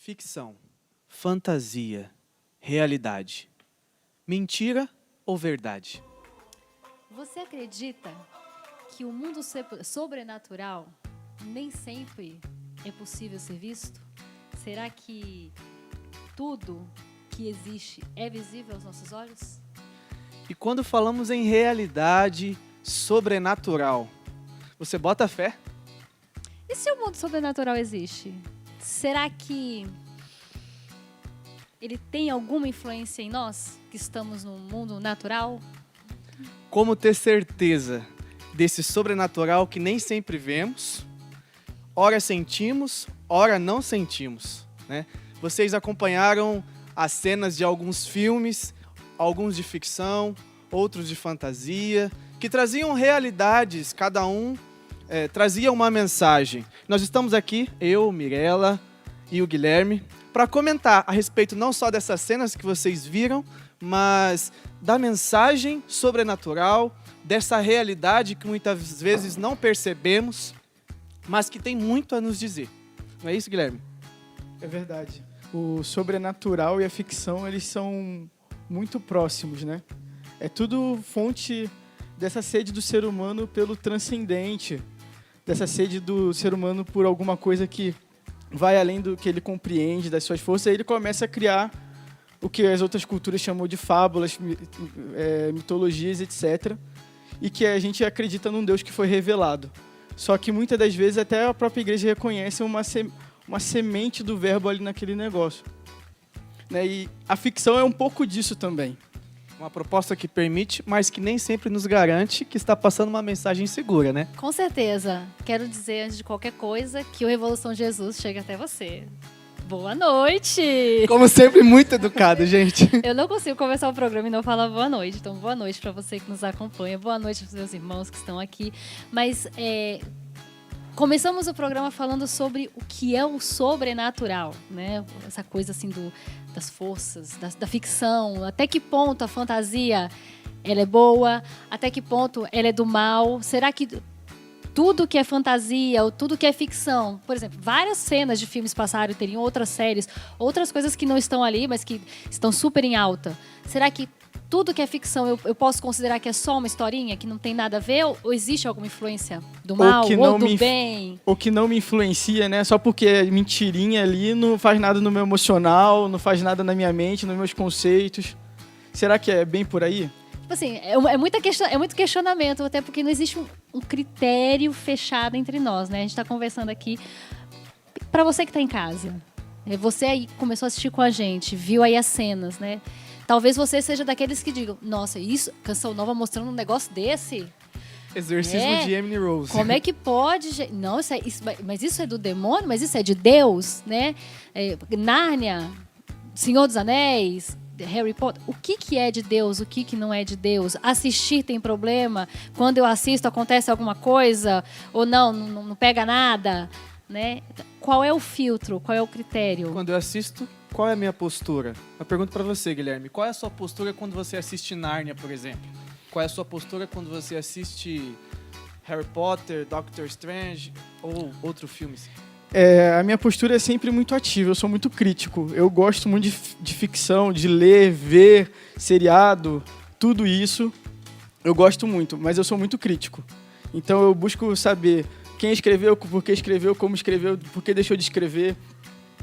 Ficção, fantasia, realidade. Mentira ou verdade? Você acredita que o mundo sobrenatural nem sempre é possível ser visto? Será que tudo que existe é visível aos nossos olhos? E quando falamos em realidade sobrenatural, você bota fé? E se o mundo sobrenatural existe? Será que ele tem alguma influência em nós, que estamos no mundo natural? Como ter certeza desse sobrenatural que nem sempre vemos, ora sentimos, ora não sentimos, né? Vocês acompanharam as cenas de alguns filmes, alguns de ficção, outros de fantasia, que traziam realidades, cada um trazia uma mensagem. Nós estamos aqui, eu, Mirella e o Guilherme, para comentar a respeito não só dessas cenas que vocês viram, mas da mensagem sobrenatural, dessa realidade que muitas vezes não percebemos, mas que tem muito a nos dizer. Não é isso, Guilherme? É verdade. O sobrenatural e a ficção, eles são muito próximos, né? É tudo fonte dessa sede do ser humano pelo transcendente, dessa sede do ser humano por alguma coisa que vai além do que ele compreende, das suas forças, e aí ele começa a criar o que as outras culturas chamam de fábulas, mitologias, etc. E que a gente acredita num Deus que foi revelado. Só que muitas das vezes até a própria igreja reconhece uma semente do verbo ali naquele negócio. Né? E a ficção é um pouco disso também. Uma proposta que permite, mas que nem sempre nos garante que está passando uma mensagem segura, né? Com certeza. Quero dizer, antes de qualquer coisa, que o Revolução Jesus chega até você. Boa noite! Como sempre, muito educado, gente. Eu não consigo começar o programa e não falar boa noite. Então, boa noite para você que nos acompanha. Boa noite para os meus irmãos que estão aqui. Mas começamos o programa falando sobre o que é o sobrenatural, né? Essa coisa assim das forças, da ficção. Até que ponto a fantasia ela é boa? Até que ponto ela é do mal? Será que tudo que é fantasia ou tudo que é ficção, por exemplo, várias cenas de filmes passaram, teriam outras séries, outras coisas que não estão ali, mas que estão super em alta. Será que tudo que é ficção eu posso considerar que é só uma historinha, que não tem nada a ver? Ou existe alguma influência do mal ou do bem? Ou que não me influencia, né? Só porque é mentirinha ali, não faz nada no meu emocional, não faz nada na minha mente, nos meus conceitos. Será que é bem por aí? Tipo assim, é muito questionamento, até porque não existe um critério fechado entre nós, né? A gente está conversando aqui. Para você que está em casa, você aí começou a assistir com a gente, viu aí as cenas, né? Talvez você seja daqueles que digam, nossa, isso, Canção Nova mostrando um negócio desse? Exorcismo de Emily Rose. Como é que pode? Não, mas isso é do demônio? Mas isso é de Deus, né? Nárnia, Senhor dos Anéis, Harry Potter. O que é de Deus? O que não é de Deus? Assistir tem problema? Quando eu assisto acontece alguma coisa? Ou não pega nada? Né? Qual é o filtro? Qual é o critério? Quando eu assisto, qual é a minha postura? Eu pergunto pra você, Guilherme. Qual é a sua postura quando você assiste Nárnia, por exemplo? Qual é a sua postura quando você assiste Harry Potter, Doctor Strange ou outro filme? A minha postura é sempre muito ativa, eu sou muito crítico. Eu gosto muito de ficção, de ler, ver, seriado, tudo isso. Eu gosto muito, mas eu sou muito crítico. Então eu busco saber quem escreveu, por que escreveu, como escreveu, por que deixou de escrever.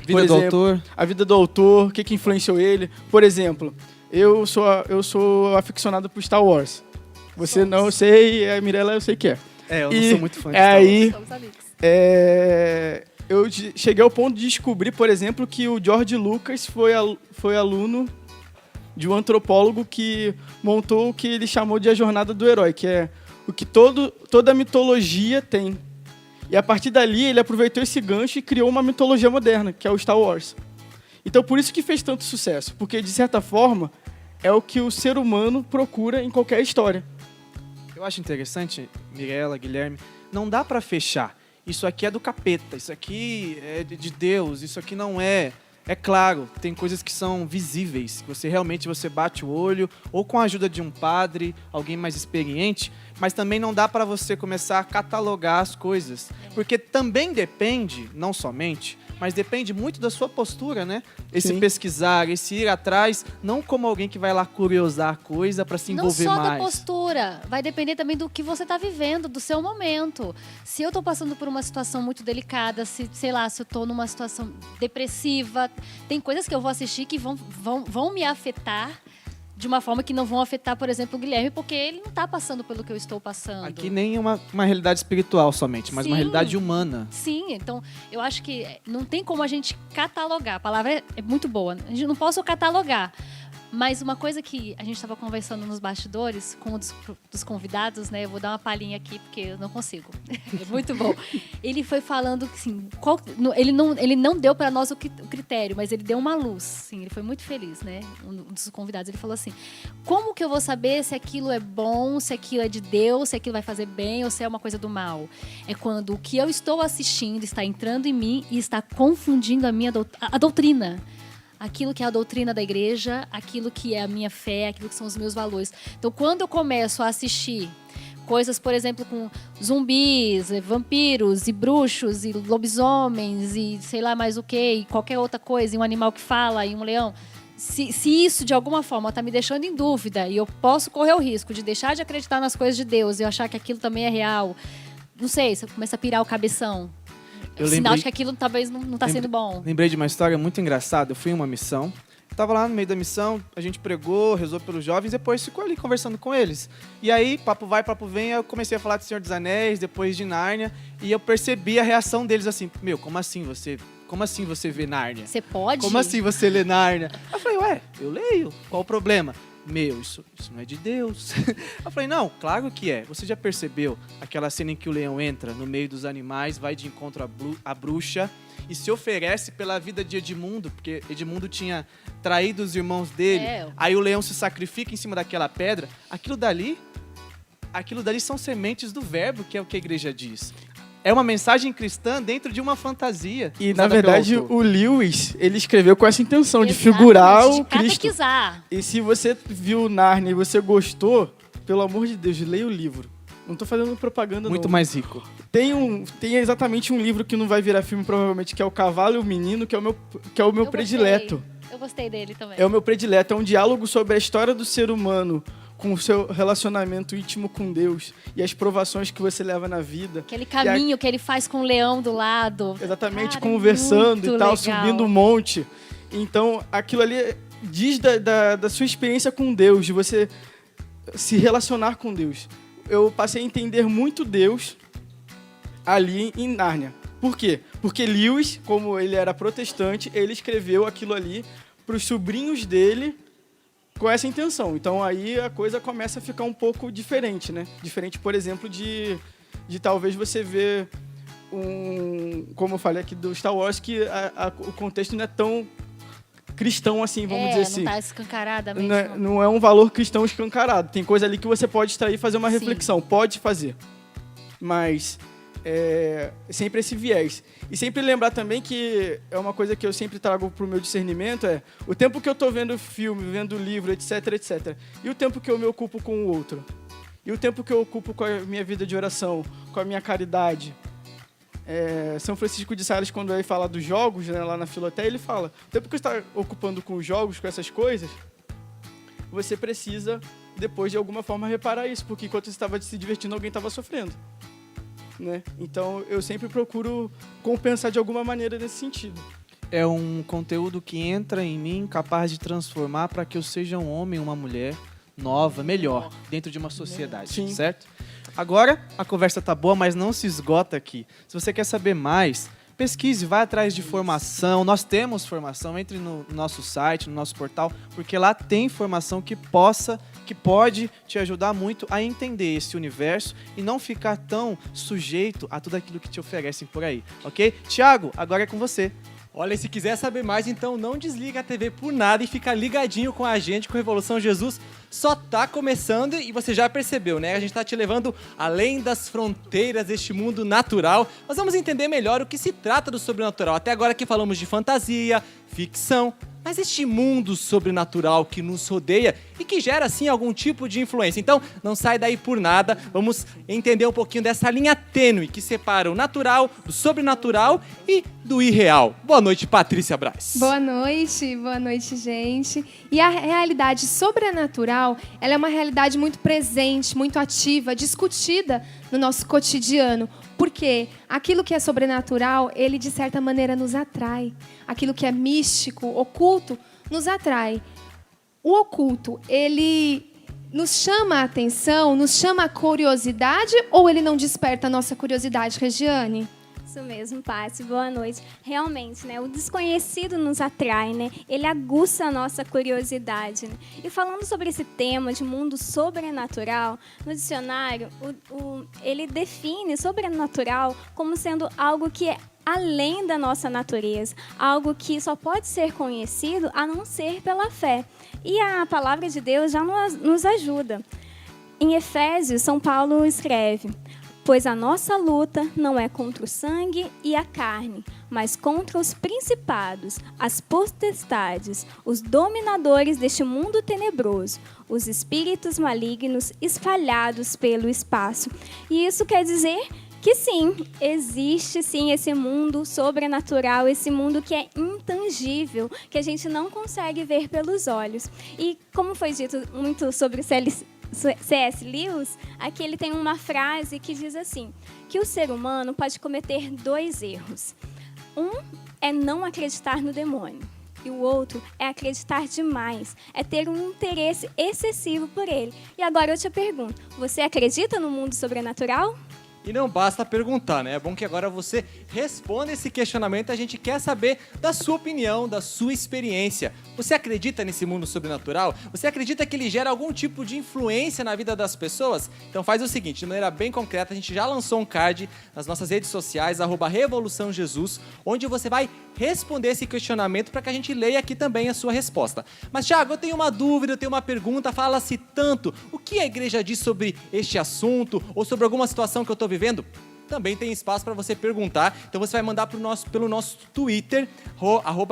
Vida do autor. A vida do autor, o que influenciou ele. Por exemplo, eu sou aficionado por Star Wars. Você não, eu sei, a Mirella eu sei que é. Eu não sou muito fã de Star Wars. Somos amigos. Eu cheguei ao ponto de descobrir, por exemplo, que o George Lucas foi aluno de um antropólogo que montou o que ele chamou de a jornada do herói, que é o que toda a mitologia tem. E a partir dali ele aproveitou esse gancho e criou uma mitologia moderna, que é o Star Wars. Então por isso que fez tanto sucesso, porque de certa forma é o que o ser humano procura em qualquer história. Eu acho interessante, Mirella, Guilherme, não dá pra fechar. Isso aqui é do capeta, isso aqui é de Deus, isso aqui não é. É claro, tem coisas que são visíveis, que você bate o olho, ou com a ajuda de um padre, alguém mais experiente, mas também não dá para você começar a catalogar as coisas, porque também depende, não somente, mas depende muito da sua postura, né? Esse Sim. pesquisar, esse ir atrás, não como alguém que vai lá curiosar a coisa para se envolver Não só mais. da postura, vai depender também do que você está vivendo, do seu momento. Se eu estou passando por uma situação muito delicada, se eu estou numa situação depressiva, tem coisas que eu vou assistir que vão me afetar de uma forma que não vão afetar, por exemplo, o Guilherme, porque ele não está passando pelo que eu estou passando. Aqui nem uma realidade espiritual somente, mas uma Sim. realidade humana. Sim, então eu acho que não tem como a gente catalogar. A palavra é muito boa. A gente não pode catalogar. Mas uma coisa que a gente estava conversando nos bastidores com um dos convidados, né? Eu vou dar uma palhinha aqui porque eu não consigo. É muito bom. Ele foi falando que, assim, ele não deu para nós o critério, mas ele deu uma luz. Sim, ele foi muito feliz, né? Um dos convidados, ele falou assim: como que eu vou saber se aquilo é bom, se aquilo é de Deus, se aquilo vai fazer bem ou se é uma coisa do mal? É quando o que eu estou assistindo está entrando em mim e está confundindo a doutrina. Aquilo que é a doutrina da igreja, aquilo que é a minha fé, aquilo que são os meus valores. Então, quando eu começo a assistir coisas, por exemplo, com zumbis, vampiros e bruxos e lobisomens e sei lá mais o que, e qualquer outra coisa, e um animal que fala, e um leão, se isso de alguma forma está me deixando em dúvida e eu posso correr o risco de deixar de acreditar nas coisas de Deus e achar que aquilo também é real, não sei, se eu começo a pirar o cabeção, sinal de que aquilo talvez não está sendo bom. Lembrei de uma história muito engraçada. Eu fui em uma missão. Eu tava lá no meio da missão, a gente pregou, rezou pelos jovens, depois ficou ali conversando com eles. E aí, papo vai, papo vem, eu comecei a falar de Senhor dos Anéis, depois de Nárnia, e eu percebi a reação deles assim: meu, como assim você vê Nárnia? Você pode? Como assim você lê Nárnia? Eu falei, ué, eu leio, qual o problema? Meu, isso não é de Deus. Eu falei, não, claro que é. Você já percebeu aquela cena em que o leão entra no meio dos animais, vai de encontro à bruxa e se oferece pela vida de Edmundo, porque Edmundo tinha traído os irmãos dele. Aí o leão se sacrifica em cima daquela pedra. Aquilo dali são sementes do verbo, que é o que a igreja diz. É uma mensagem cristã dentro de uma fantasia. E, na verdade, o Lewis, ele escreveu com essa intenção, de figurar o Cristo. E se você viu Nárnia e você gostou, pelo amor de Deus, leia o livro. Não tô fazendo propaganda, muito mais rico. Tem exatamente um livro que não vai virar filme, provavelmente, que é O Cavalo e o Menino, que é o meu predileto. Eu gostei dele também. É o meu predileto. É um diálogo sobre a história do ser humano, com o seu relacionamento íntimo com Deus e as provações que você leva na vida. Aquele caminho que ele faz com o leão do lado. Exatamente, cara, conversando e tal, legal. subindo um monte. Então, aquilo ali diz da sua experiência com Deus, de você se relacionar com Deus. Eu passei a entender muito Deus ali em Nárnia. Por quê? Porque Lewis, como ele era protestante, ele escreveu aquilo ali para os sobrinhos dele com essa intenção. Então aí a coisa começa a ficar um pouco diferente, né? Diferente, por exemplo, de talvez você ver como eu falei aqui do Star Wars, que o contexto não é tão cristão assim, vamos dizer assim. Não tá escancaradamente. Não é um valor cristão escancarado. Tem coisa ali que você pode extrair e fazer uma reflexão. Pode fazer. Mas sempre esse viés. E sempre lembrar também que é uma coisa que eu sempre trago para o meu discernimento, o tempo que eu estou vendo filme, vendo livro, etc, etc. E o tempo que eu me ocupo com o outro. E o tempo que eu ocupo com a minha vida de oração, com a minha caridade. São Francisco de Sales, quando ele fala dos jogos, né, lá na Filoteia, ele fala: o tempo que você está ocupando com os jogos, com essas coisas, você precisa, depois, de alguma forma, reparar isso, porque enquanto você estava se divertindo, alguém estava sofrendo. Né? Então, eu sempre procuro compensar de alguma maneira nesse sentido. É um conteúdo que entra em mim, capaz de transformar para que eu seja um homem, uma mulher nova, melhor, dentro de uma sociedade, Sim. Certo? Agora, a conversa tá boa, mas não se esgota aqui. Se você quer saber mais, pesquise, vá atrás de formação. Nós temos formação, entre no nosso site, no nosso portal, porque lá tem informação que pode te ajudar muito a entender esse universo e não ficar tão sujeito a tudo aquilo que te oferecem por aí, ok? Thiago, agora é com você. Olha, se quiser saber mais, então não desliga a TV por nada e fica ligadinho com a gente, com Revolução Jesus. Só tá começando e você já percebeu, né? A gente tá te levando além das fronteiras deste mundo natural. Nós vamos entender melhor o que se trata do sobrenatural. Até agora que falamos de fantasia, ficção, mas mas este mundo sobrenatural que nos rodeia e que gera, assim, algum tipo de influência. Então, não sai daí por nada, vamos entender um pouquinho dessa linha tênue que separa o natural do sobrenatural e do irreal. Boa noite, Patrícia Braz. Boa noite, gente. E a realidade sobrenatural, ela é uma realidade muito presente, muito ativa, discutida no nosso cotidiano. Porque aquilo que é sobrenatural, ele de certa maneira nos atrai. Aquilo que é místico, oculto, nos atrai. O oculto, ele nos chama a atenção, nos chama a curiosidade ou ele não desperta a nossa curiosidade, Regiane? Isso mesmo, Pati. Boa noite. Realmente, né? O desconhecido nos atrai, né? Ele aguça a nossa curiosidade, né? E falando sobre esse tema de mundo sobrenatural, no dicionário, ele define sobrenatural como sendo algo que é além da nossa natureza, algo que só pode ser conhecido a não ser pela fé. E a palavra de Deus já nos ajuda. Em Efésios, São Paulo escreve: pois a nossa luta não é contra o sangue e a carne, mas contra os principados, as potestades, os dominadores deste mundo tenebroso, os espíritos malignos espalhados pelo espaço. E isso quer dizer que sim, existe sim esse mundo sobrenatural, esse mundo que é intangível, que a gente não consegue ver pelos olhos. E como foi dito muito sobre o C.S. Lewis, aqui ele tem uma frase que diz assim, que o ser humano pode cometer 2 erros. Um é não acreditar no demônio. E o outro é acreditar demais, é ter um interesse excessivo por ele. E agora eu te pergunto, você acredita no mundo sobrenatural? E não basta perguntar, né? É bom que agora você responda esse questionamento. A gente quer saber da sua opinião, da sua experiência. Você acredita nesse mundo sobrenatural? Você acredita que ele gera algum tipo de influência na vida das pessoas? Então faz o seguinte, de maneira bem concreta, a gente já lançou um card nas nossas redes sociais, @RevoluçãoJesus, onde você vai responder esse questionamento para que a gente leia aqui também a sua resposta. Mas, Thiago, eu tenho uma dúvida, eu tenho uma pergunta, fala-se tanto. O que a igreja diz sobre este assunto ou sobre alguma situação que eu estou vivendo? Também tem espaço para você perguntar. Então você vai mandar pelo nosso Twitter,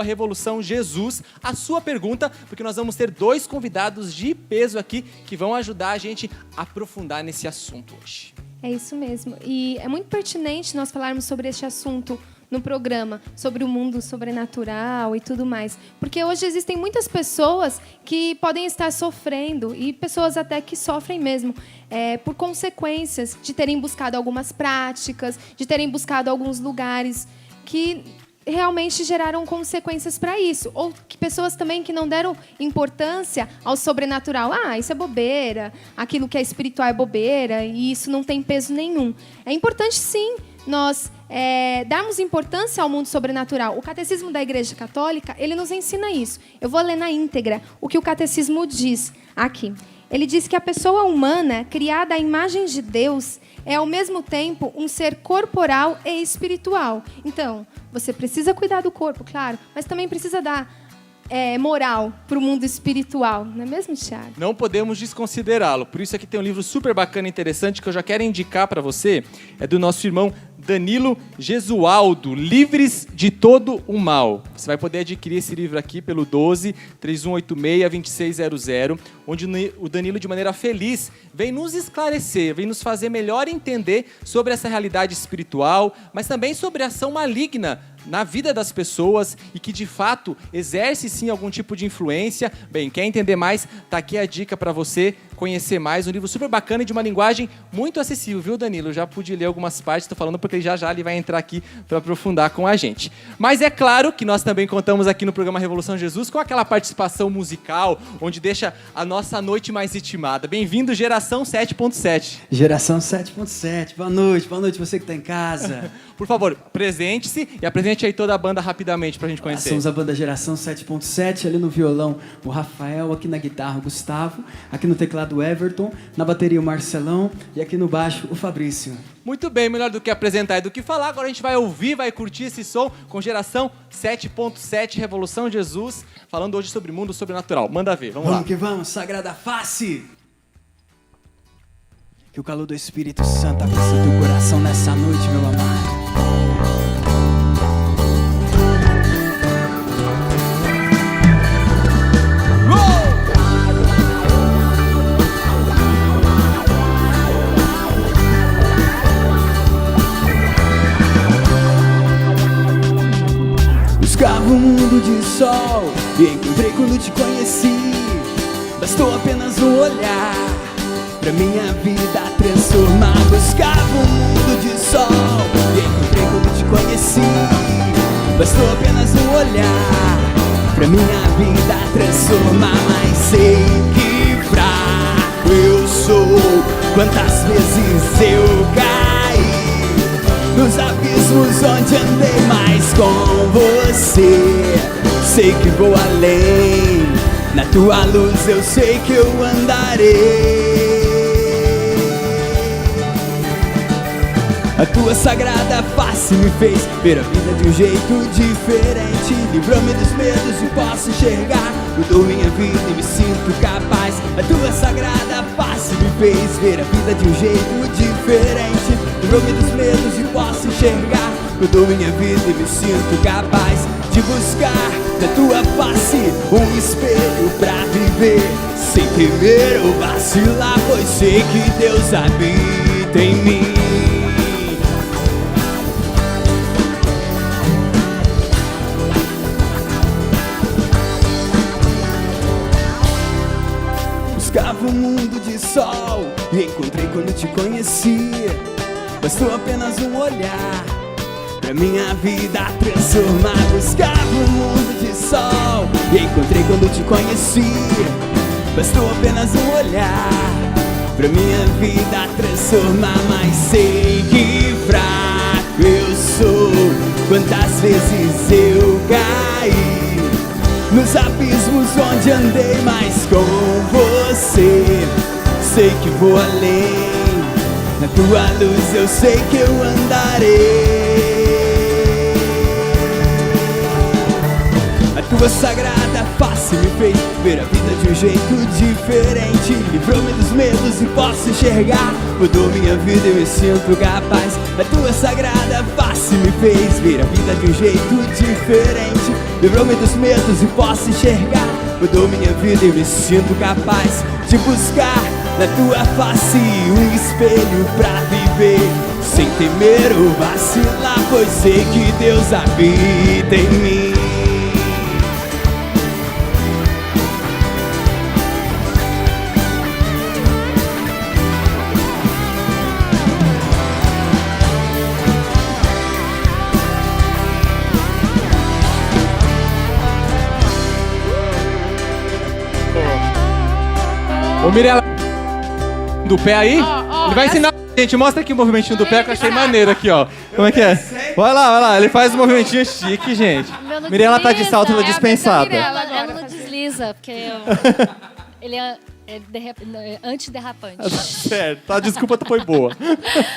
@RevoluçãoJesus, a sua pergunta, porque nós vamos ter 2 convidados de peso aqui que vão ajudar a gente a aprofundar nesse assunto hoje. É isso mesmo. E é muito pertinente nós falarmos sobre este assunto no programa, sobre o mundo sobrenatural e tudo mais. Porque hoje existem muitas pessoas que podem estar sofrendo, e pessoas até que sofrem mesmo, por consequências de terem buscado algumas práticas, de terem buscado alguns lugares que realmente geraram consequências para isso. Ou que pessoas também que não deram importância ao sobrenatural. Ah, isso é bobeira, aquilo que é espiritual é bobeira, e isso não tem peso nenhum. É importante, sim, nós darmos importância ao mundo sobrenatural. O Catecismo da Igreja Católica, ele nos ensina isso. Eu vou ler na íntegra o que o Catecismo diz aqui. Ele diz que a pessoa humana, criada à imagem de Deus, é ao mesmo tempo um ser corporal e espiritual. Então, você precisa cuidar do corpo, claro, mas também precisa dar moral para o mundo espiritual. Não é mesmo, Thiago? Não podemos desconsiderá-lo. Por isso aqui tem um livro super bacana e interessante que eu já quero indicar para você. É do nosso irmão Danilo Gesualdo, Livres de Todo o Mal. Você vai poder adquirir esse livro aqui pelo 12-3186-2600, onde o Danilo, de maneira feliz, vem nos esclarecer, vem nos fazer melhor entender sobre essa realidade espiritual, mas também sobre a ação maligna na vida das pessoas e que, de fato, exerce, sim, algum tipo de influência. Bem, quer entender mais? Tá aqui a dica para você conhecer mais. Um livro super bacana e de uma linguagem muito acessível, viu, Danilo? Eu já pude ler algumas partes, estou falando porque já ele vai entrar aqui para aprofundar com a gente. Mas é claro que nós também contamos aqui no programa Revolução Jesus com aquela participação musical, onde deixa a nossa noite mais ritmada. Bem-vindo, Geração 7.7. Geração 7.7. Boa noite você que está em casa. Por favor, presente-se e apresente aí toda a banda rapidamente pra gente conhecer. Somos a banda Geração 7.7, ali no violão o Rafael, aqui na guitarra o Gustavo, aqui no teclado o Everton, na bateria o Marcelão e aqui no baixo o Fabrício. Muito bem, melhor do que apresentar e do que falar, agora a gente vai ouvir, vai curtir esse som com Geração 7.7, Revolução Jesus, falando hoje sobre mundo sobrenatural. Manda ver, vamos lá. Vamos que vamos, Sagrada Face! Que o calor do Espírito Santo aqueça teu coração nessa noite, meu amado. Buscava um mundo de sol e encontrei quando te conheci. Bastou apenas um olhar pra minha vida transformar. Buscava um mundo de sol e encontrei quando te conheci. Bastou apenas um olhar pra minha vida transformar. Mas sei que fraco eu sou. Quantas vezes eu caí nos abismos onde andei, mas com você sei que vou além. Na tua luz eu sei que eu andarei. A tua sagrada face me fez ver a vida de um jeito diferente. Livrou-me dos medos e posso enxergar. Mudou minha vida e me sinto capaz. A tua sagrada face me fez ver a vida de um jeito diferente. Livrou-me dos medos e posso enxergar. Mudou minha vida e me sinto capaz de buscar na tua face um espelho pra viver sem temer ou vacilar, pois sei que Deus habita em mim. Buscava um mundo de sol e encontrei quando te conheci. Bastou apenas um olhar pra minha vida transformar. Buscava um mundo de sol e encontrei quando te conheci. Bastou apenas um olhar pra minha vida transformar. Mas sei que fraco eu sou. Quantas vezes eu caí nos abismos onde andei, mas com você sei que vou além. Na tua luz eu sei que eu andarei. A tua sagrada face me fez ver a vida de um jeito diferente. Livrou-me dos medos e posso enxergar. Mudou minha vida e me sinto capaz. A tua sagrada face me fez ver a vida de um jeito diferente. Livrou-me dos medos e posso enxergar. Mudou minha vida e me sinto capaz de buscar na tua face um espelho pra viver sem temer ou vacilar, pois sei que Deus habita em mim. Ô Mirella, do pé aí? Ele vai ensinar a gente. Mostra aqui o movimentinho do pé que eu achei maneiro aqui, ó. Como é que é? Vai lá. Ele faz um movimentinho chique, gente. Mirella tá de salto, tá dispensada. Ela não desliza, porque ele é antiderrapante. Certo, a desculpa foi boa.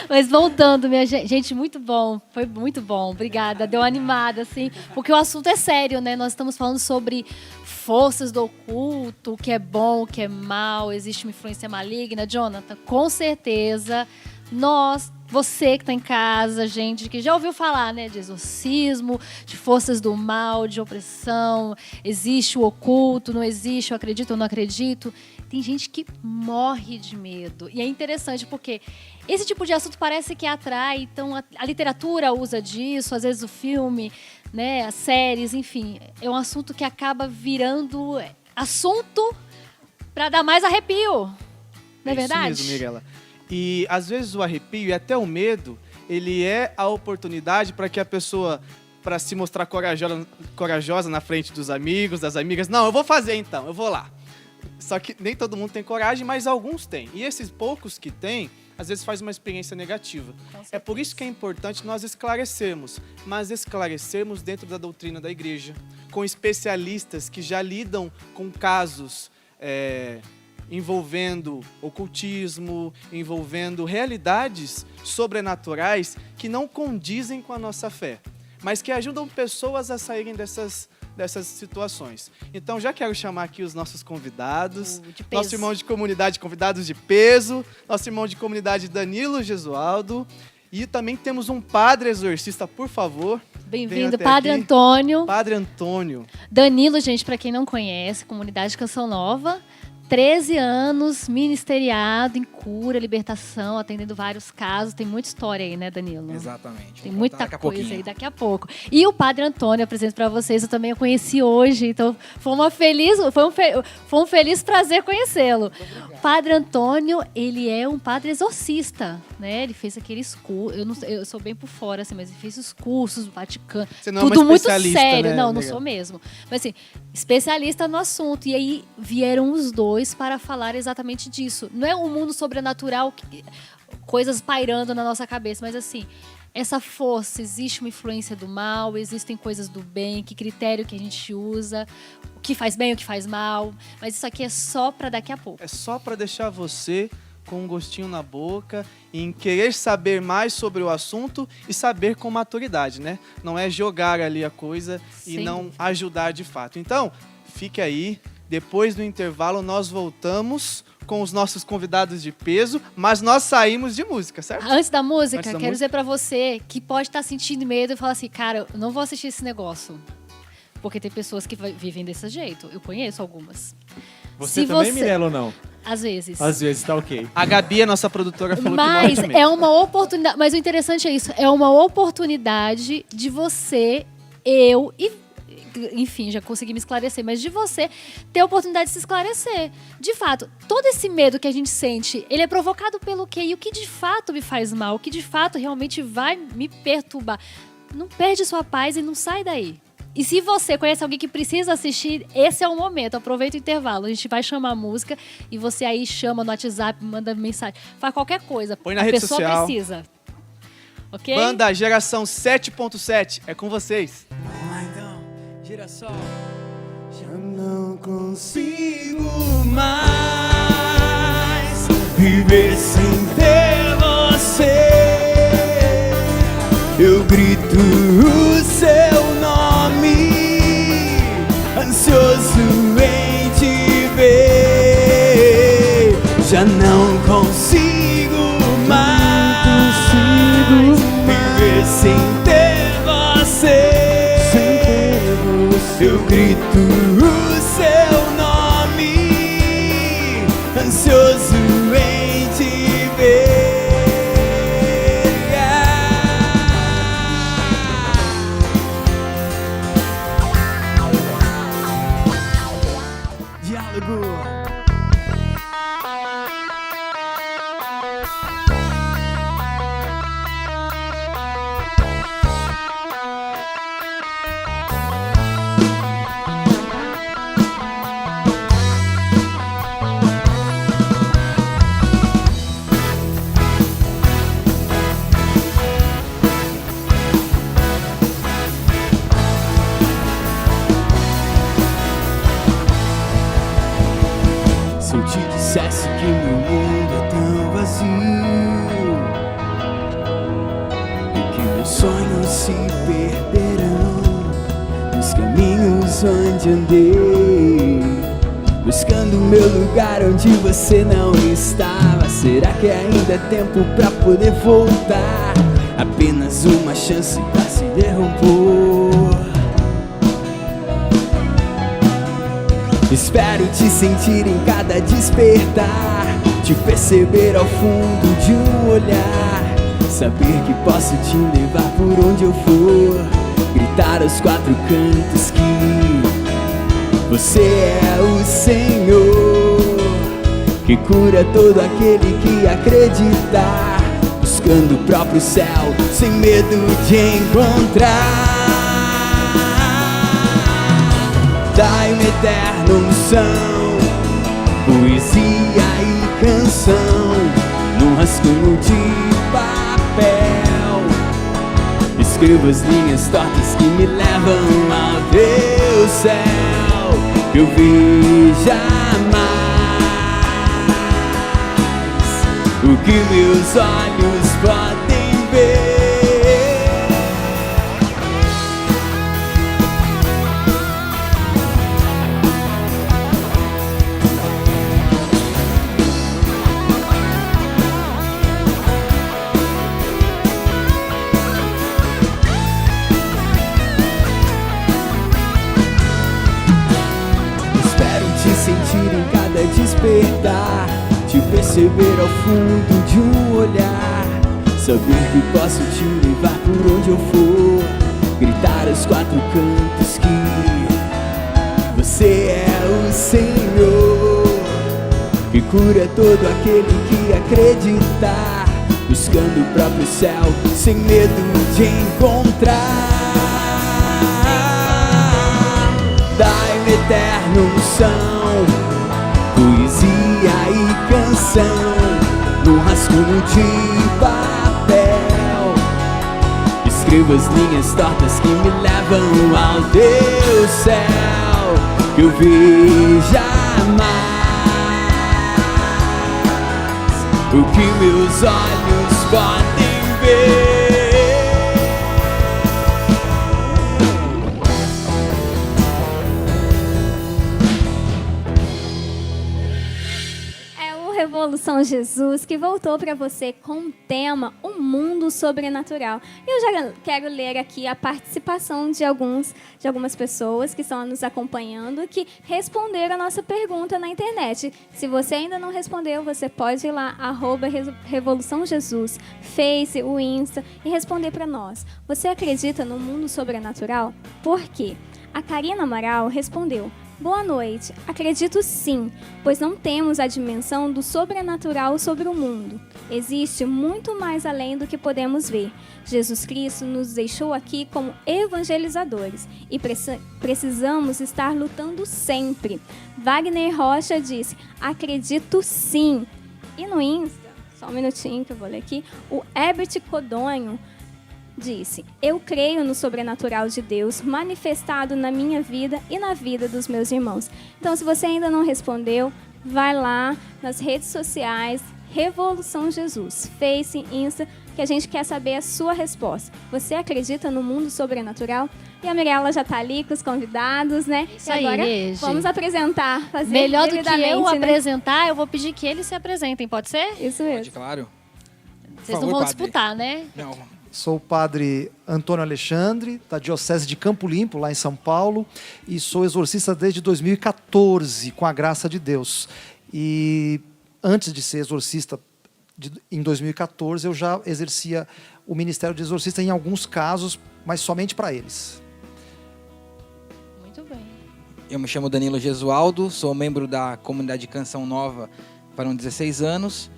Mas voltando, minha gente. Gente, muito bom. Foi muito bom. Obrigada. Deu uma animada, assim. Porque o assunto é sério, né? Nós estamos falando sobre forças do oculto, o que é bom, o que é mal, existe uma influência maligna. Jonathan, com certeza, você que está em casa, gente, que já ouviu falar, né, de exorcismo, de forças do mal, de opressão, existe o oculto, não existe, eu acredito ou não acredito. Tem gente que morre de medo. E é interessante porque esse tipo de assunto parece que atrai, então a literatura usa disso, às vezes o filme, né, as séries, enfim, é um assunto que acaba virando assunto para dar mais arrepio. Não é verdade? Isso mesmo, Mirella. E às vezes o arrepio e até o medo, ele é a oportunidade para que a pessoa, para se mostrar corajosa na frente dos amigos, das amigas, não, eu vou fazer então, eu vou lá. Só que nem todo mundo tem coragem, mas alguns têm. E esses poucos que têm, às vezes faz uma experiência negativa. É por isso que é importante nós esclarecermos, mas esclarecermos dentro da doutrina da igreja, com especialistas que já lidam com casos envolvendo ocultismo, envolvendo realidades sobrenaturais que não condizem com a nossa fé, mas que ajudam pessoas a saírem dessas situações. Então, já quero chamar aqui os nossos convidados, nosso irmão de comunidade, convidados de peso, nosso irmão de comunidade Danilo Gesualdo, e também temos um padre exorcista, por favor. Bem-vindo, Padre aqui. Antônio. Padre Antônio. Danilo, gente, para quem não conhece, comunidade Canção Nova, 13 anos ministeriado em cura, libertação, atendendo vários casos. Tem muita história aí, né, Danilo? Exatamente. Tem Vou muita contar daqui a coisa pouquinho. aí daqui a pouco. E o Padre Antônio, eu apresento para vocês, eu também o conheci hoje, então foi um feliz prazer conhecê-lo. O Padre Antônio, ele é um padre exorcista, né? Ele fez aqueles cursos, eu sou bem por fora, assim, mas ele fez os cursos do Vaticano. Você não é uma Tudo muito especialista, sério. né, Não Legal? sou mesmo. Mas assim, especialista no assunto. E aí vieram os dois para falar exatamente disso. Não é um mundo sobrenatural, coisas pairando na nossa cabeça, mas assim, essa força, existe uma influência do mal, existem coisas do bem, que critério que a gente usa, o que faz bem, o que faz mal. Mas isso aqui é só para daqui a pouco. É só para deixar você com um gostinho na boca, em querer saber mais sobre o assunto e saber com maturidade, né? Não é jogar ali a coisa e Sem não dúvida. ajudar de fato. Então, fique aí. Depois do intervalo, nós voltamos com os nossos convidados de peso, mas nós saímos de música, certo? Antes da música, Antes da quero música? dizer pra você que pode estar sentindo medo e falar assim, cara, eu não vou assistir esse negócio. Porque tem pessoas que vivem desse jeito. Eu conheço algumas. Você Se também, você- Mirella, ou não? Às vezes. Às vezes, tá ok. A Gabi, a nossa produtora, falou que morre Mas de medo. é uma oportunidade. Mas o interessante é isso. É uma oportunidade de você, enfim, já consegui me esclarecer, mas de você ter a oportunidade de se esclarecer. De fato, todo esse medo que a gente sente, ele é provocado pelo quê? E o que de fato me faz mal? O que de fato realmente vai me perturbar? Não perde sua paz e não sai daí. E se você conhece alguém que precisa assistir, esse é o momento. Aproveita o intervalo. A gente vai chamar a música e você aí chama no WhatsApp, manda mensagem. Faz qualquer coisa. Põe na a rede pessoa social. precisa. Ok? Banda Geração 7.7, é com vocês. Vamos lá então, girassol. Já não consigo mais viver sem ter você. Eu grito o seu nome, ansioso em te ver. Já não consigo mais viver sem ter você. Eu grito o seu nome, ansioso em te ver. Diálogo. Se eu te dissesse que meu mundo é tão vazio e que meus sonhos se perderão nos caminhos onde andei, buscando meu lugar onde você não estava. Será que ainda é tempo pra poder voltar? Apenas uma chance pra se derrubou. Espero te sentir em cada despertar, te perceber ao fundo de um olhar, saber que posso te levar por onde eu for, gritar aos quatro cantos que você é o Senhor, que cura todo aquele que acreditar, buscando o próprio céu sem medo de encontrar. Dai-me eterna unção, poesia e canção, num rascunho de papel. Escrevo as linhas tortas que me levam ao teu céu, que eu veja mais o que meus olhos podem ver. Espero te sentir em cada é despertar, te perceber ao fundo de um olhar, saber que posso te levar por onde eu for, gritar aos quatro cantos que você é o Senhor, que cura todo aquele que acreditar, buscando o próprio céu, sem medo de encontrar. Dai-me eterna unção, poesia e canção, num rascunho de papel. Escrevo as linhas tortas que me levam ao teu céu, que eu veja mais o que meus olhos podem ver. Revolução Jesus, que voltou para você com o tema O Mundo Sobrenatural. Eu já quero ler aqui a participação de algumas pessoas que estão nos acompanhando, que responderam a nossa pergunta na internet. Se você ainda não respondeu, você pode ir lá, @Revolução Jesus, Face, o Insta, e responder para nós. Você acredita no mundo sobrenatural? Por quê? A Karina Amaral respondeu: boa noite. Acredito sim, pois não temos a dimensão do sobrenatural sobre o mundo. Existe muito mais além do que podemos ver. Jesus Cristo nos deixou aqui como evangelizadores e precisamos estar lutando sempre. Wagner Rocha disse: acredito sim. E no Insta, só um minutinho que eu vou ler aqui, o Herbert Codonho disse: eu creio no sobrenatural de Deus manifestado na minha vida e na vida dos meus irmãos. Então, se você ainda não respondeu, vai lá nas redes sociais, Revolução Jesus, Face, Insta, que a gente quer saber a sua resposta. Você acredita no mundo sobrenatural? E a Mirella já está ali com os convidados, né? Isso e aí, agora Regi. vamos apresentar, fazer Melhor do que eu né? apresentar, eu vou pedir que eles se apresentem, pode ser? Isso Pode, mesmo. claro. Vocês não vão disputar, né? Não. Sou o padre Antônio Alexandre, da Diocese de Campo Limpo, lá em São Paulo, e sou exorcista desde 2014, com a graça de Deus. E antes de ser exorcista, em 2014, eu já exercia o ministério de exorcista em alguns casos, mas somente para eles. Muito bem. Eu me chamo Danilo Gesualdo, sou membro da comunidade Canção Nova para uns 16 anos.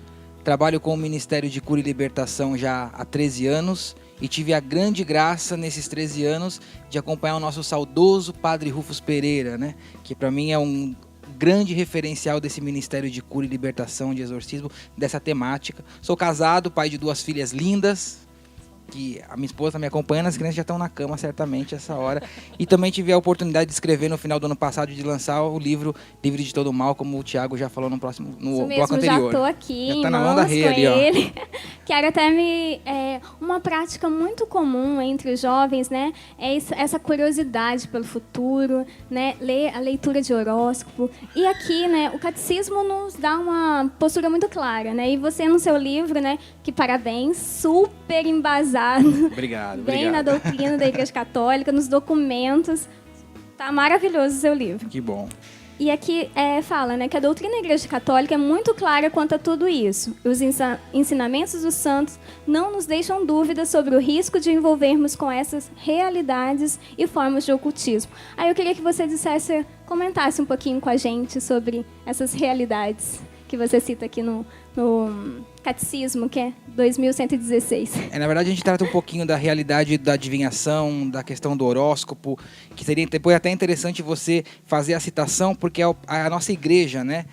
Trabalho com o Ministério de Cura e Libertação já há 13 anos e tive a grande graça nesses 13 anos de acompanhar o nosso saudoso Padre Rufus Pereira, né? Que para mim é um grande referencial desse Ministério de Cura e Libertação, de exorcismo, dessa temática. Sou casado, pai de 2 filhas lindas, que a minha esposa me acompanha, as crianças já estão na cama certamente essa hora. E também tive a oportunidade de escrever no final do ano passado, de lançar o livro Livre de Todo Mal, como o Thiago já falou no bloco anterior. Já estou aqui, já tá na mão da Rê ali, ele. Quero até uma prática muito comum entre os jovens, né? É essa curiosidade pelo futuro, né? Ler a leitura de horóscopo. E aqui, né? O catecismo nos dá uma postura muito clara, né? E você no seu livro, né? Que parabéns, super embasado. Obrigado, Bem na doutrina da Igreja Católica, nos documentos. Tá maravilhoso o seu livro. Que bom. E aqui fala, né, que a doutrina da Igreja Católica é muito clara quanto a tudo isso. Os ensinamentos dos santos não nos deixam dúvidas sobre o risco de envolvermos com essas realidades e formas de ocultismo. Aí eu queria que você comentasse um pouquinho com a gente sobre essas realidades que você cita aqui no catecismo, que é 2116. Na verdade, a gente trata um pouquinho da realidade da adivinhação, da questão do horóscopo, que seria depois até interessante você fazer a citação, porque é a nossa igreja, né?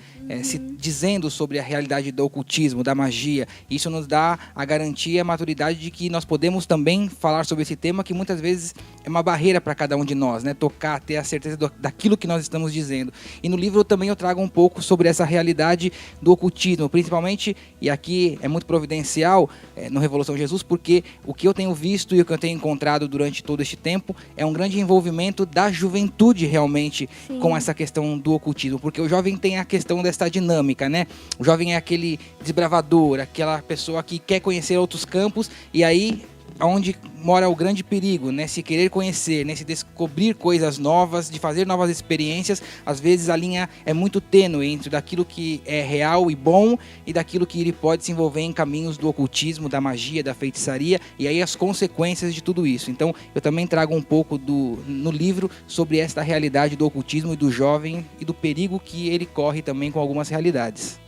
Se dizendo sobre a realidade do ocultismo, da magia. Isso nos dá a garantia e a maturidade de que nós podemos também falar sobre esse tema, que muitas vezes é uma barreira para cada um de nós, né? Tocar, ter a certeza daquilo que nós estamos dizendo. E no livro também eu trago um pouco sobre essa realidade do ocultismo, principalmente, e aqui é muito providencial no Revolução Jesus, porque o que eu tenho visto e o que eu tenho encontrado durante todo este tempo é um grande envolvimento da juventude realmente com essa questão do ocultismo, porque o jovem tem a questão dessa dinâmica, né? O jovem é aquele desbravador, aquela pessoa que quer conhecer outros campos e aí onde mora o grande perigo, né? Se querer conhecer, né? Se descobrir coisas novas, de fazer novas experiências, às vezes a linha é muito tênue entre daquilo que é real e bom e daquilo que ele pode se envolver em caminhos do ocultismo, da magia, da feitiçaria, e aí as consequências de tudo isso. Então, eu também trago um pouco no livro sobre esta realidade do ocultismo e do jovem e do perigo que ele corre também com algumas realidades.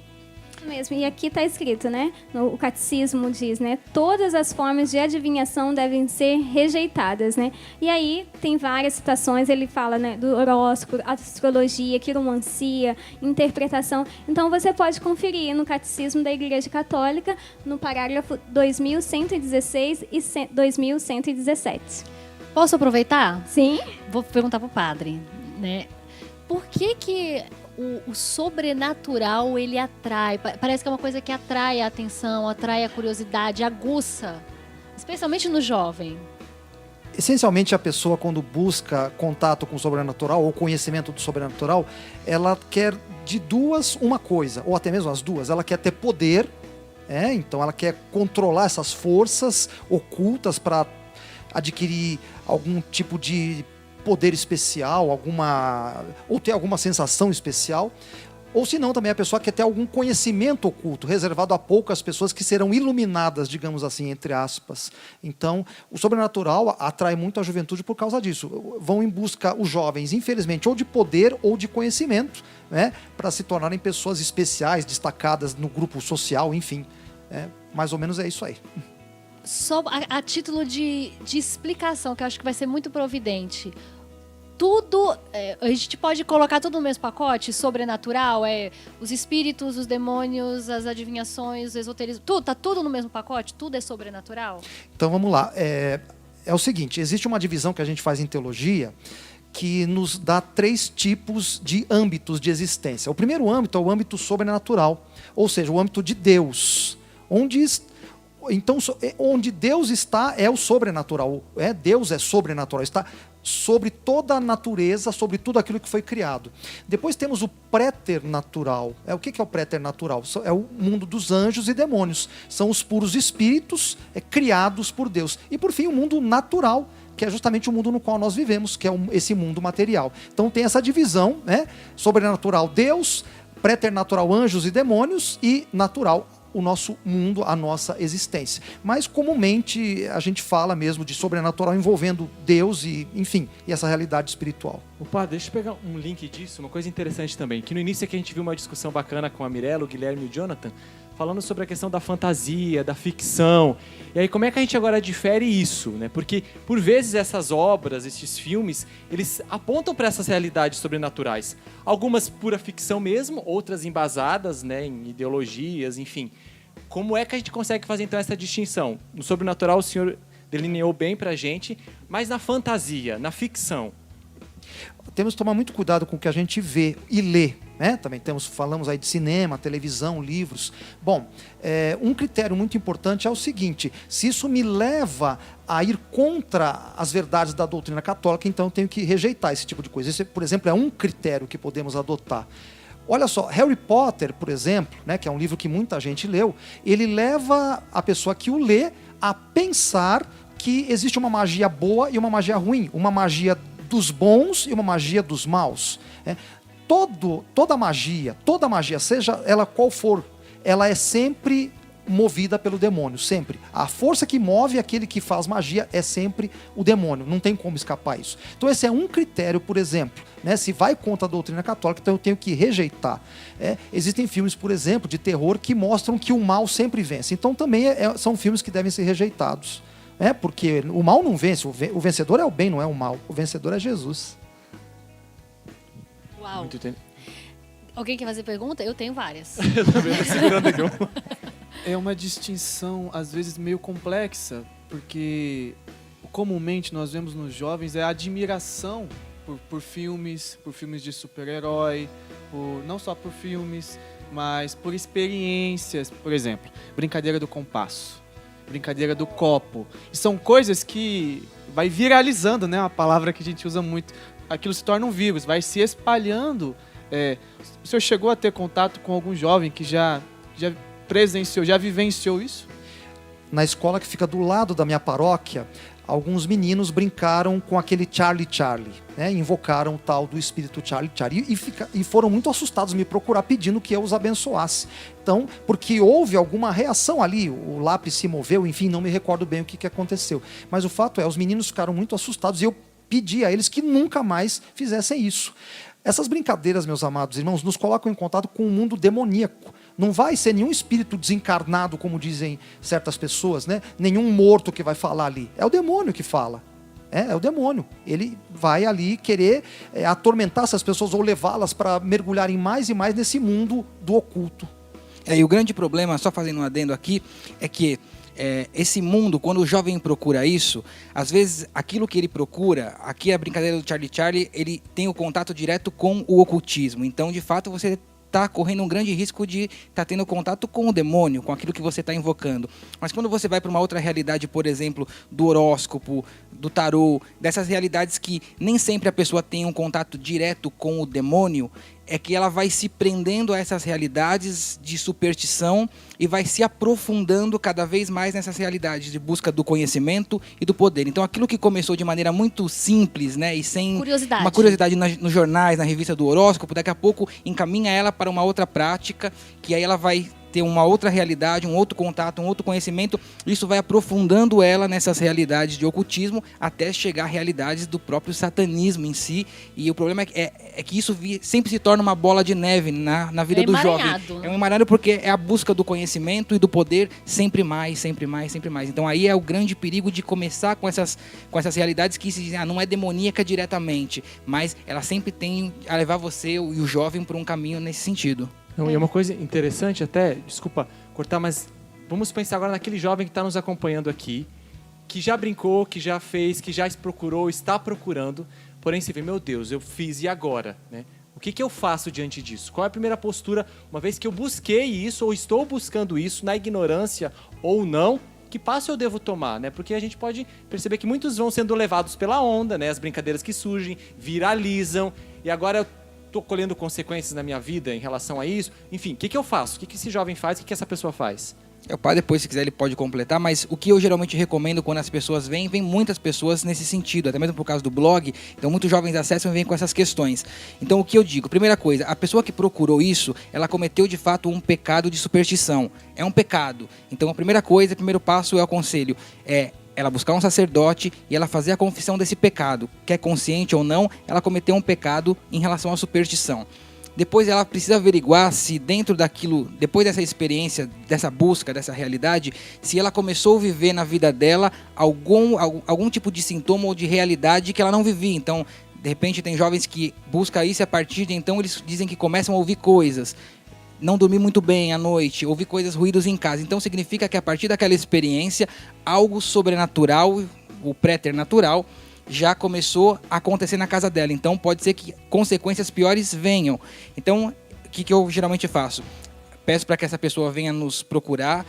Mesmo. E aqui está escrito, né? O catecismo diz, né? Todas as formas de adivinhação devem ser rejeitadas, né? E aí tem várias citações, ele fala, né? Do horóscopo, astrologia, quiromancia, interpretação. Então você pode conferir no catecismo da Igreja Católica, no parágrafo 2116 e 2117. Posso aproveitar? Sim. Vou perguntar pro padre, né? Por que o sobrenatural, ele atrai? Parece que é uma coisa que atrai a atenção, atrai a curiosidade, aguça, especialmente no jovem. Essencialmente, a pessoa, quando busca contato com o sobrenatural ou conhecimento do sobrenatural, ela quer de duas uma coisa, ou até mesmo as duas. Ela quer ter poder, então ela quer controlar essas forças ocultas para adquirir algum tipo de poder especial, ou ter alguma sensação especial, ou se não, também a pessoa quer ter algum conhecimento oculto, reservado a poucas pessoas que serão iluminadas, digamos assim, entre aspas. Então, o sobrenatural atrai muito a juventude por causa disso. Vão em busca, os jovens, infelizmente, ou de poder ou de conhecimento, né, para se tornarem pessoas especiais, destacadas no grupo social, enfim. Mais ou menos é isso aí. Só a título de explicação, que eu acho que vai ser muito providente. Tudo, a gente pode colocar tudo no mesmo pacote? Sobrenatural, os espíritos, os demônios, as adivinhações, o esoterismo, tá tudo no mesmo pacote? Tudo é sobrenatural? Então vamos lá, é o seguinte, existe uma divisão que a gente faz em teologia que nos dá 3 tipos de âmbitos de existência. O primeiro âmbito é o âmbito sobrenatural, ou seja, o âmbito de Deus, onde Deus está é o sobrenatural, Deus é sobrenatural, está sobre toda a natureza, sobre tudo aquilo que foi criado. Depois temos o préternatural. O que é o préternatural? É o mundo dos anjos e demônios. São os puros espíritos criados por Deus. E por fim o mundo natural, que é justamente o mundo no qual nós vivemos, que é esse mundo material. Então tem essa divisão, sobrenatural Deus, préternatural anjos e demônios, e natural o nosso mundo, a nossa existência. Mas comumente a gente fala mesmo de sobrenatural envolvendo Deus e, enfim, e essa realidade espiritual. Padre, deixa eu pegar um link disso, uma coisa interessante também, que no início aqui a gente viu uma discussão bacana com a Mirella, o Guilherme e o Jonathan, falando sobre a questão da fantasia, da ficção. E aí, como é que a gente agora difere isso, né? Porque, por vezes, essas obras, esses filmes, eles apontam para essas realidades sobrenaturais. Algumas pura ficção mesmo, outras embasadas, né, em ideologias, enfim. Como é que a gente consegue fazer, então, essa distinção? No sobrenatural, o senhor delineou bem para a gente, mas na fantasia, na ficção? Temos que tomar muito cuidado com o que a gente vê e lê. Também falamos aí de cinema, televisão, livros. Bom, um critério muito importante é o seguinte: se isso me leva a ir contra as verdades da doutrina católica, então eu tenho que rejeitar esse tipo de coisa. Esse, por exemplo, é um critério que podemos adotar. Olha só, Harry Potter, por exemplo, que é um livro que muita gente leu, ele leva a pessoa que o lê a pensar que existe uma magia boa e uma magia ruim, uma magia dos bons e uma magia dos maus. Toda magia, seja ela qual for, ela é sempre movida pelo demônio, sempre. A força que move aquele que faz magia é sempre o demônio, não tem como escapar isso. Então esse é um critério, por exemplo, se vai contra a doutrina católica, então eu tenho que rejeitar. Existem filmes, por exemplo, de terror que mostram que o mal sempre vence, então também são filmes que devem ser rejeitados. Porque o mal não vence, o vencedor é o bem, não é o mal, o vencedor é Jesus. Uau! Alguém quer fazer pergunta? Eu tenho várias. Eu também estou segurando aqui. É uma distinção, às vezes, meio complexa, porque comumente nós vemos nos jovens a admiração por filmes de super-herói, não só por filmes, mas por experiências. Por exemplo, brincadeira do compasso, brincadeira do copo. E são coisas que vai viralizando, uma palavra que a gente usa muito. Aquilo se torna um vírus, vai se espalhando. O senhor chegou a ter contato com algum jovem que já presenciou, já vivenciou isso? na escola que fica do lado da minha paróquia, alguns meninos brincaram com aquele Charlie Charlie, né? Invocaram o tal do espírito Charlie Charlie e foram muito assustados me procurar pedindo que eu os abençoasse. Então, porque houve alguma reação ali, o lápis se moveu, enfim, não me recordo bem o que aconteceu. Mas o fato é, os meninos ficaram muito assustados e eu pedi a eles que nunca mais fizessem isso. Essas brincadeiras, meus amados irmãos, nos colocam em contato com um mundo demoníaco. Não vai ser nenhum espírito desencarnado, como dizem certas pessoas, né? Nenhum morto que vai falar ali. É o demônio que fala. É o demônio. Ele vai ali querer atormentar essas pessoas ou levá-las para mergulharem mais e mais nesse mundo do oculto. E o grande problema, só fazendo um adendo aqui, é que esse mundo, quando o jovem procura isso, às vezes aquilo que ele procura, aqui a brincadeira do Charlie Charlie, ele tem o contato direto com o ocultismo. Então, de fato, você está correndo um grande risco de estar tendo contato com o demônio, com aquilo que você está invocando. Mas quando você vai para uma outra realidade, por exemplo, do horóscopo, do tarô, dessas realidades que nem sempre a pessoa tem um contato direto com o demônio, é que ela vai se prendendo a essas realidades de superstição e vai se aprofundando cada vez mais nessas realidades de busca do conhecimento e do poder. Então, aquilo que começou de maneira muito simples, né, e sem uma curiosidade nos jornais, na revista do horóscopo, daqui a pouco encaminha ela para uma outra prática, que aí ela vai ter uma outra realidade, um outro contato, um outro conhecimento. Isso vai aprofundando ela nessas realidades de ocultismo até chegar a realidades do próprio satanismo em si. E o problema é que isso sempre se torna uma bola de neve na vida do jovem. É um emaranhado porque é a busca do conhecimento e do poder sempre mais, sempre mais, sempre mais. Então aí é o grande perigo de começar com essas realidades que se dizem, não é demoníaca diretamente, mas ela sempre tem a levar você e o jovem por um caminho nesse sentido. Não, e é uma coisa interessante até, desculpa cortar, mas vamos pensar agora naquele jovem que está nos acompanhando aqui, que já brincou, que já fez, que já procurou, está procurando, porém você vê, meu Deus, eu fiz e agora? Né? O que eu faço diante disso? Qual é a primeira postura, uma vez que eu busquei isso, ou estou buscando isso, na ignorância ou não, que passo eu devo tomar? Né? Porque a gente pode perceber que muitos vão sendo levados pela onda, né? As brincadeiras que surgem, viralizam, e agora eu estou colhendo consequências na minha vida em relação a isso. Enfim, o que eu faço? O que esse jovem faz? O que essa pessoa faz? O pai, depois, se quiser, ele pode completar, mas o que eu geralmente recomendo quando as pessoas vêm muitas pessoas nesse sentido, até mesmo por causa do blog, então muitos jovens acessam e vêm com essas questões. Então, o que eu digo? Primeira coisa, a pessoa que procurou isso, ela cometeu de fato um pecado de superstição. É um pecado. Então, a primeira coisa, o primeiro passo, eu aconselho, ela buscar um sacerdote e ela fazer a confissão desse pecado. Quer consciente ou não, ela cometeu um pecado em relação à superstição. Depois ela precisa averiguar se dentro daquilo, depois dessa experiência, dessa busca, dessa realidade, se ela começou a viver na vida dela algum tipo de sintoma ou de realidade que ela não vivia. Então, de repente tem jovens que buscam isso e a partir de então eles dizem que começam a ouvir coisas. Não dormir muito bem à noite, ouvir coisas, ruídos em casa. Então significa que a partir daquela experiência, algo sobrenatural, o préternatural, já começou a acontecer na casa dela. Então pode ser que consequências piores venham. Então, o que eu geralmente faço? Peço para que essa pessoa venha nos procurar,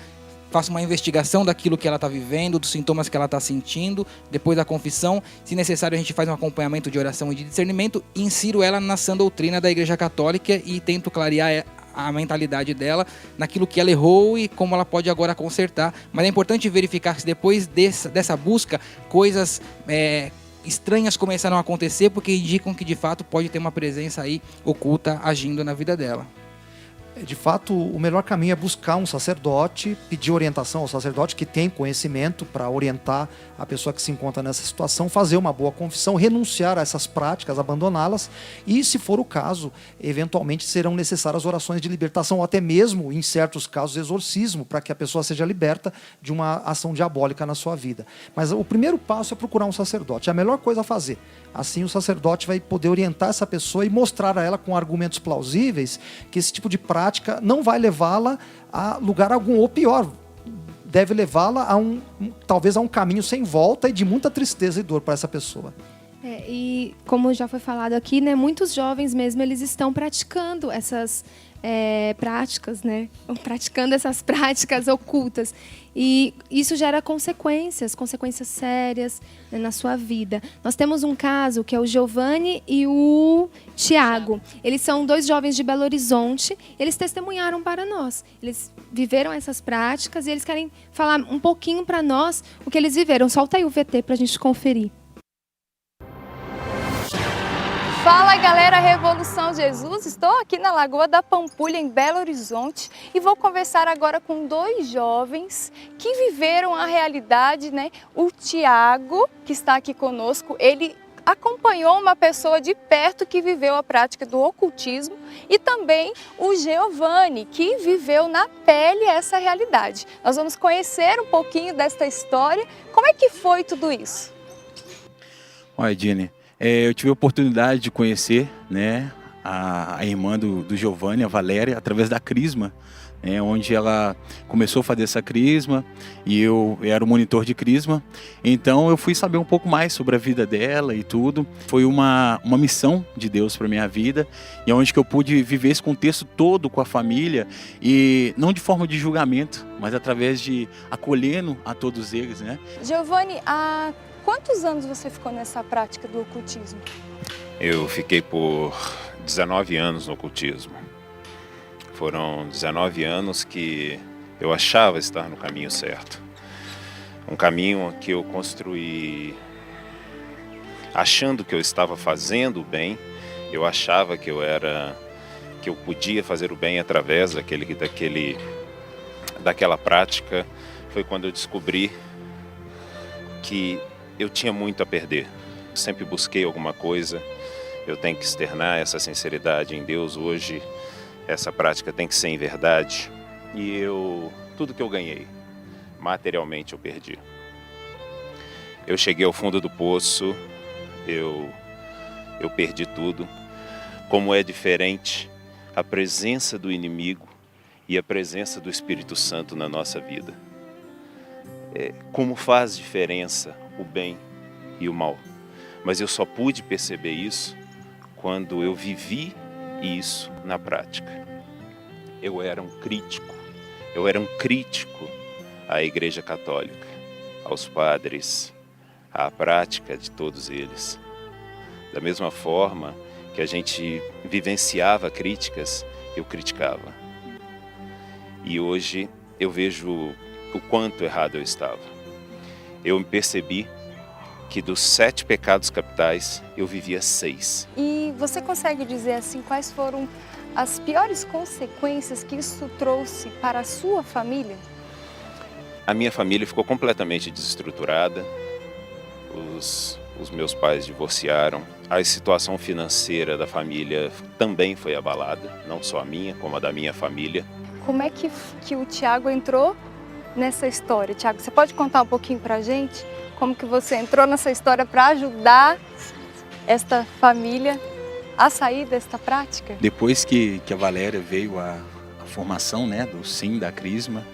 faça uma investigação daquilo que ela está vivendo, dos sintomas que ela está sentindo, depois da confissão. Se necessário, a gente faz um acompanhamento de oração e de discernimento e insiro ela na sã doutrina da Igreja Católica e tento clarear a mentalidade dela naquilo que ela errou e como ela pode agora consertar. Mas é importante verificar se depois dessa busca, coisas estranhas começaram a acontecer, porque indicam que de fato pode ter uma presença aí oculta agindo na vida dela. De fato, o melhor caminho é buscar um sacerdote, pedir orientação ao sacerdote que tem conhecimento para orientar a pessoa que se encontra nessa situação, fazer uma boa confissão, renunciar a essas práticas, abandoná-las e, se for o caso, eventualmente serão necessárias orações de libertação ou até mesmo, em certos casos, exorcismo, para que a pessoa seja liberta de uma ação diabólica na sua vida. Mas o primeiro passo é procurar um sacerdote, é a melhor coisa a fazer. Assim o sacerdote vai poder orientar essa pessoa e mostrar a ela com argumentos plausíveis que esse tipo de prática não vai levá-la a lugar algum, ou pior, deve levá-la a talvez a um caminho sem volta e de muita tristeza e dor para essa pessoa. E como já foi falado aqui, né, muitos jovens mesmo, eles estão praticando essas práticas, né? Praticando essas práticas ocultas. E isso gera consequências sérias, né, na sua vida. Nós temos um caso que é o Giovanni e o Tiago. Eles são 2 jovens de Belo Horizonte. Eles testemunharam para nós. Eles viveram essas práticas e eles querem falar um pouquinho para nós o que eles viveram. Solta aí o VT para a gente conferir. Fala galera, Revolução Jesus, estou aqui na Lagoa da Pampulha, em Belo Horizonte, e vou conversar agora com 2 jovens que viveram a realidade, né? O Tiago, que está aqui conosco, ele acompanhou uma pessoa de perto que viveu a prática do ocultismo, e também o Giovanni, que viveu na pele essa realidade. Nós vamos conhecer um pouquinho desta história. Como é que foi tudo isso? Olha, Dini, eu tive a oportunidade de conhecer, né, a irmã do Giovanni, a Valéria, através da Crisma, né, onde ela começou a fazer essa Crisma e eu era o monitor de Crisma. Então eu fui saber um pouco mais sobre a vida dela e tudo. Foi uma missão de Deus para minha vida, e onde que eu pude viver esse contexto todo com a família, e não de forma de julgamento, mas através de acolhendo a todos eles, né? Giovanni, quantos anos você ficou nessa prática do ocultismo? Eu fiquei por 19 anos no ocultismo. Foram 19 anos que eu achava estar no caminho certo. Um caminho que eu construí achando que eu estava fazendo o bem. Eu achava que eu podia fazer o bem através daquela prática. Foi quando eu descobri que eu tinha muito a perder. Sempre busquei alguma coisa. Eu tenho que externar essa sinceridade em Deus. Hoje, essa prática tem que ser em verdade. E tudo que eu ganhei, materialmente eu perdi. Eu cheguei ao fundo do poço, eu perdi tudo. Como é diferente a presença do inimigo e a presença do Espírito Santo na nossa vida. Como faz diferença o bem e o mal. Mas eu só pude perceber isso quando eu vivi isso na prática. Eu era um crítico à Igreja Católica, aos padres, à prática de todos eles. Da mesma forma que a gente vivenciava críticas, eu criticava. E hoje eu vejo o quanto errado eu estava. Eu me percebi que dos 7 pecados capitais, eu vivia 6. E você consegue dizer assim, quais foram as piores consequências que isso trouxe para a sua família? A minha família ficou completamente desestruturada. Os meus pais divorciaram. A situação financeira da família também foi abalada, não só a minha, como a da minha família. Como é que o Tiago entrou nessa história? Tiago, você pode contar um pouquinho pra gente? Como que você entrou nessa história para ajudar esta família a sair desta prática? Depois que a Valéria veio a formação, né, do Sim, da Crisma,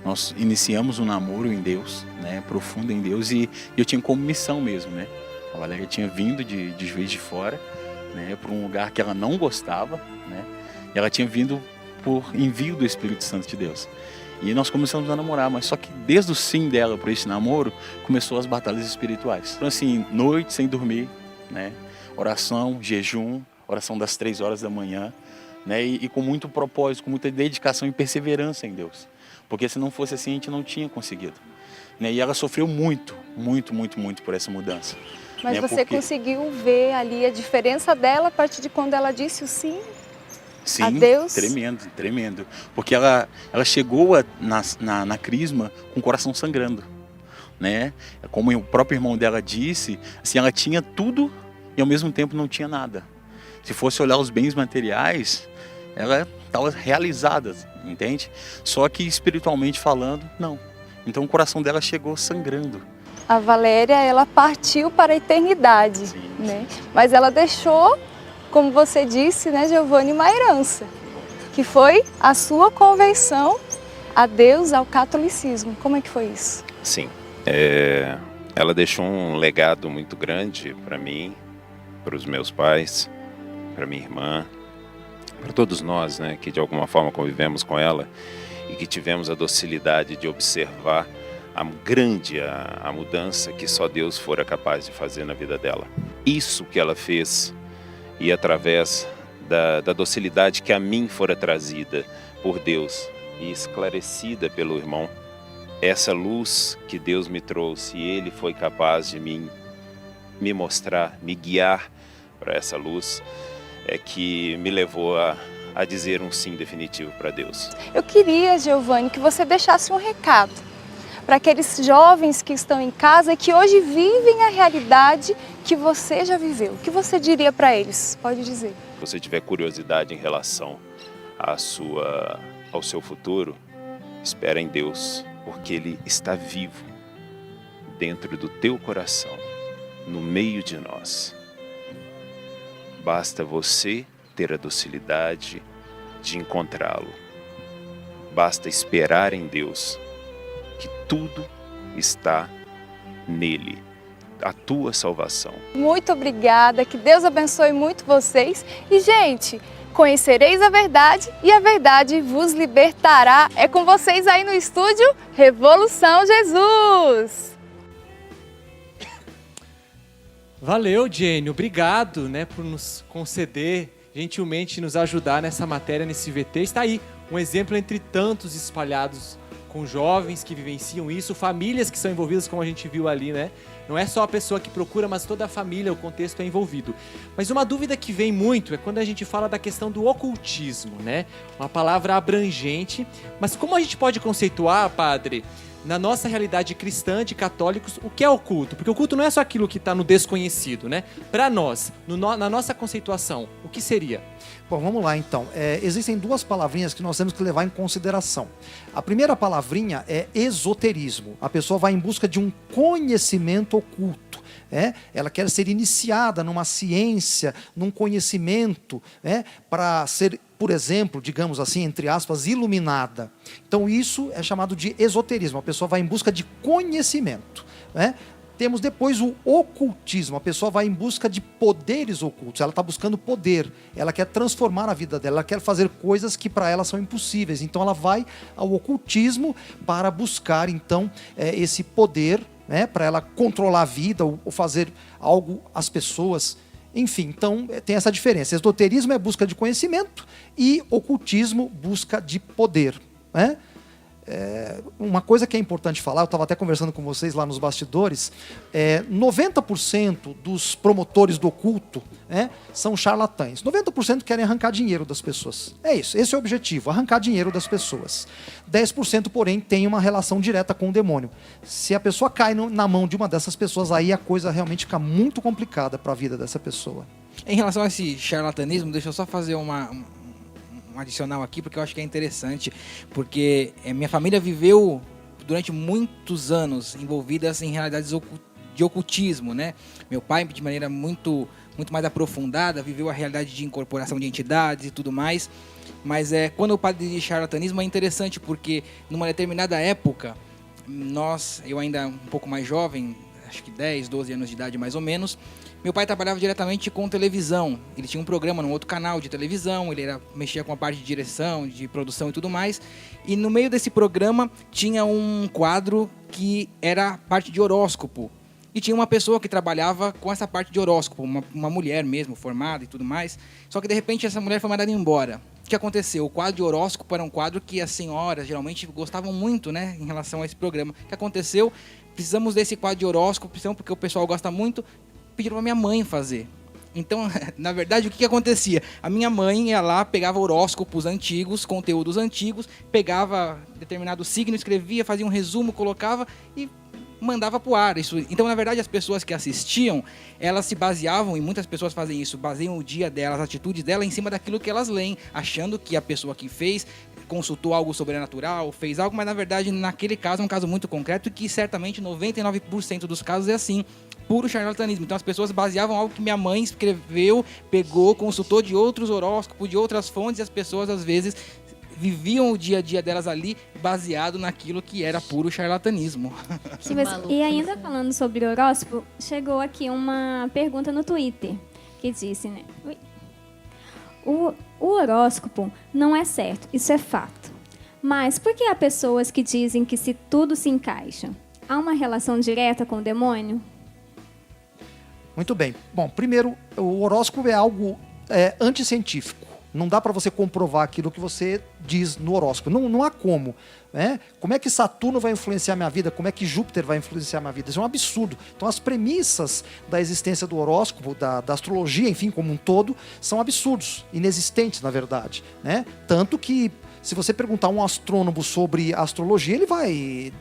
nós iniciamos um namoro em Deus, né, profundo em Deus, e eu tinha como missão mesmo, né? A Valéria tinha vindo de Juiz de Fora, né, para um lugar que ela não gostava, né? E ela tinha vindo por envio do Espírito Santo de Deus. E nós começamos a namorar, mas só que desde o sim dela para esse namoro, começou as batalhas espirituais. Então assim, noite sem dormir, né? Oração, jejum, oração das 3 horas da manhã, né? E com muito propósito, com muita dedicação e perseverança em Deus. Porque se não fosse assim, a gente não tinha conseguido. Né? E ela sofreu muito por essa mudança. Mas né? você conseguiu ver ali a diferença dela a partir de quando ela disse o sim? Sim, a Deus? Tremendo. Porque ela chegou na Crisma com o coração sangrando, né? Como o próprio irmão dela disse, assim, ela tinha tudo e ao mesmo tempo não tinha nada. Se fosse olhar os bens materiais, ela estava realizada, entende? Só que espiritualmente falando, não. Então o coração dela chegou sangrando. A Valéria, ela partiu para a eternidade, sim, né? Mas ela deixou, como você disse, né, Giovanni, uma herança, que foi a sua conversão a Deus, ao catolicismo. Como é que foi isso? Sim, ela deixou um legado muito grande para mim, para os meus pais, para minha irmã, para todos nós, né, que de alguma forma convivemos com ela e que tivemos a docilidade de observar a mudança que só Deus fora capaz de fazer na vida dela. Isso que ela fez, e através da docilidade que a mim fora trazida por Deus e esclarecida pelo irmão, essa luz que Deus me trouxe, e Ele foi capaz de me mostrar, me guiar para essa luz, é que me levou a dizer um sim definitivo para Deus. Eu queria, Giovanni, que você deixasse um recado para aqueles jovens que estão em casa e que hoje vivem a realidade que você já viveu. O que você diria para eles? Pode dizer. Se você tiver curiosidade em relação ao seu futuro, espera em Deus, porque Ele está vivo dentro do teu coração, no meio de nós. Basta você ter a docilidade de encontrá-lo. Basta esperar em Deus, que tudo está nele, a tua salvação. Muito obrigada, que Deus abençoe muito vocês. E, gente, conhecereis a verdade e a verdade vos libertará. É com vocês aí no estúdio, Revolução Jesus! Valeu, Jenny. Obrigado, né, por nos conceder, gentilmente nos ajudar nessa matéria, nesse VT. Está aí um exemplo entre tantos espalhados com jovens que vivenciam isso, famílias que são envolvidas, como a gente viu ali, né? Não é só a pessoa que procura, mas toda a família, o contexto é envolvido. Mas uma dúvida que vem muito é quando a gente fala da questão do ocultismo, né? Uma palavra abrangente, mas como a gente pode conceituar, padre, na nossa realidade cristã, de católicos, o que é oculto? Porque oculto não é só aquilo que está no desconhecido, né? Para nós, na nossa conceituação, o que seria? Bom, vamos lá então. Existem duas palavrinhas que nós temos que levar em consideração. A primeira palavrinha é esoterismo. A pessoa vai em busca de um conhecimento oculto. Ela quer ser iniciada numa ciência, num conhecimento, para ser, por exemplo, digamos assim, entre aspas, iluminada. Então isso é chamado de esoterismo. A pessoa vai em busca de conhecimento. Temos depois o ocultismo. A pessoa vai em busca de poderes ocultos. Ela está buscando poder. Ela quer transformar a vida dela. Ela quer fazer coisas que para ela são impossíveis. Então ela vai ao ocultismo para buscar então esse poder, para ela controlar a vida ou fazer algo às pessoas. Enfim, então tem essa diferença. Esoterismo é busca de conhecimento e ocultismo busca de poder. Uma coisa que é importante falar, eu estava até conversando com vocês lá nos bastidores, 90% dos promotores do oculto são charlatães. 90% querem arrancar dinheiro das pessoas. É isso, esse é o objetivo, arrancar dinheiro das pessoas. 10%, porém, tem uma relação direta com o demônio. Se a pessoa cai na mão de uma dessas pessoas, aí a coisa realmente fica muito complicada para a vida dessa pessoa. Em relação a esse charlatanismo, deixa eu só fazer um adicional aqui, porque eu acho que é interessante, porque minha família viveu durante muitos anos envolvidas em realidades de ocultismo, né? Meu pai, de maneira muito mais aprofundada, viveu a realidade de incorporação de entidades e tudo mais, mas quando eu falo de charlatanismo é interessante, porque numa determinada época, eu ainda um pouco mais jovem, acho que 10, 12 anos de idade mais ou menos, meu pai trabalhava diretamente com televisão. Ele tinha um programa num outro canal de televisão, mexia com a parte de direção, de produção e tudo mais. E no meio desse programa tinha um quadro que era parte de horóscopo. E tinha uma pessoa que trabalhava com essa parte de horóscopo, uma mulher mesmo, formada e tudo mais. Só que de repente essa mulher foi mandada embora. O que aconteceu? O quadro de horóscopo era um quadro que as senhoras geralmente gostavam muito, né, em relação a esse programa. O que aconteceu? Precisamos desse quadro de horóscopo, porque o pessoal gosta muito. Pediram para minha mãe fazer. Então, na verdade, o que acontecia? A minha mãe ia lá, pegava horóscopos antigos, conteúdos antigos, pegava determinado signo, escrevia, fazia um resumo, colocava e mandava para o ar. Então, na verdade, as pessoas que assistiam, elas se baseavam, e muitas pessoas fazem isso, baseiam o dia delas, as atitudes dela em cima daquilo que elas leem, achando que a pessoa que fez consultou algo sobrenatural, fez algo, mas na verdade, naquele caso, é um caso muito concreto, que certamente 99% dos casos é assim. Puro charlatanismo. Então as pessoas baseavam algo que minha mãe escreveu, pegou, consultou de outros horóscopos, de outras fontes, e as pessoas às vezes viviam o dia a dia delas ali baseado naquilo que era puro charlatanismo. E ainda falando sobre horóscopo, chegou aqui uma pergunta no Twitter, que disse, né? O horóscopo não é certo, isso é fato. Mas por que há pessoas que dizem que se tudo se encaixa, há uma relação direta com o demônio? Muito bem. Bom, primeiro, o horóscopo é algo anticientífico. Não dá para você comprovar aquilo que você diz no horóscopo. Não há como. Né? Como é que Saturno vai influenciar minha vida? Como é que Júpiter vai influenciar minha vida? Isso é um absurdo. Então, as premissas da existência do horóscopo, da astrologia, enfim, como um todo, são absurdos, inexistentes, na verdade. Né? Tanto que, se você perguntar a um astrônomo sobre astrologia, ele vai